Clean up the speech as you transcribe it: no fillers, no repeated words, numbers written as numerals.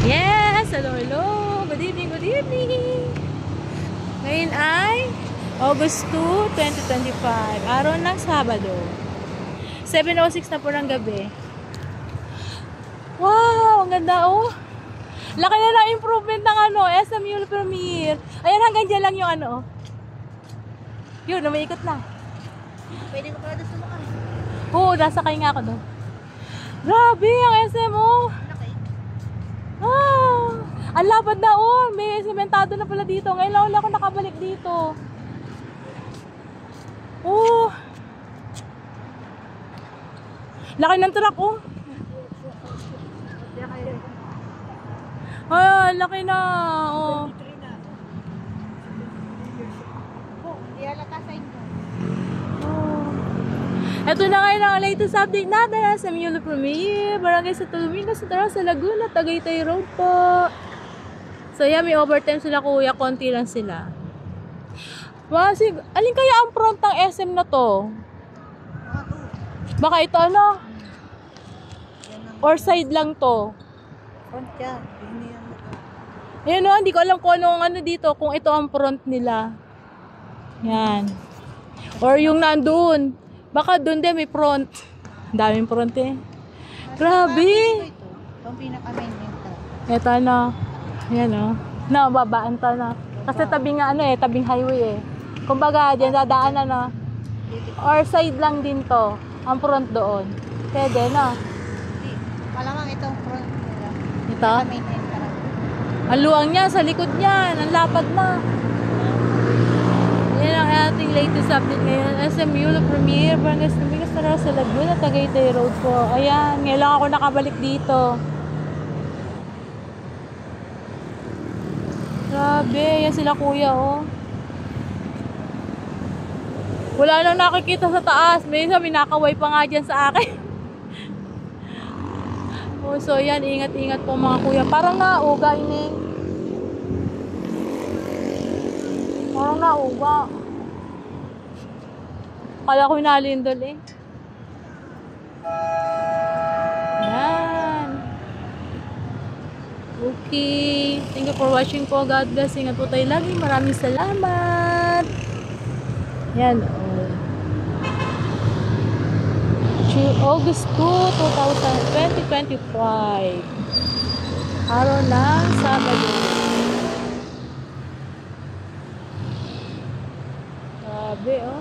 Yes! Hello, hello! Good evening, good evening! Ngayon ay August 2, 2025. Araw ng Sabado. 7:06 na po ng gabi. Wow! Ang ganda oh! Laki na lang improvement ng SMU Premier. Ayan, hanggang dyan lang yung oh. Yun, umiikot na. Pwede ko pala sumakay. Oo, nasakay nga ako doon. Grabe, ang SMO! Laki. Ah! Ang lapad na oh! May sementado na pala dito. Ngayon lang ulit ako nakabalik dito. Oh! Laki ng truck oh! Ah, laki na oh! Hindi halata sa inyo. Ito na ngayon ang latest update natin sa SMU Premier, Barangay sa Tulumina, sa Taras, sa Laguna, Tagaytay Road po. So yan, may overtime sila kuya, konti lang sila. Alin kaya ang front ng SM na to? Baka ito or side lang to? Front yan. Ayun o, hindi ko alam kung anong dito, kung ito ang front nila. Yan. Or yung nandun. Baka doon din may front. Daming front eh. Grabe! Itong pinaka-main ito. Ito na. Yan o. Babaan ta na. Kasi tabing tabing highway eh. Kumbaga, diyan dadaan or side lang din to. Ang front doon. Pwede na. Malamang itong front nila. Ito? Pinaka-main ito. Ang luwang niya, sa likod niyan. Ang lapad na. Yan ang ating latest update ngayon. SMU Premier, Barangay sa Tulumina, sa Taras, sa Laguna, Tagaytay Road po. Ayan, ngayon lang ako nakabalik dito. Grabe, yan sila kuya oh. Wala nang nakikita sa taas. May nakaway pa nga dyan sa akin. Oh, so yan, ingat-ingat po mga kuya. Parang nauga ini. Parang nauga. Kala ko hinalindol eh. Yan. Okay. Thank you for watching po. God bless. Ingat po tayo lagi. Maraming salamat. Yan. August 2, 2025. Araw ng Sabado. Grabe oh.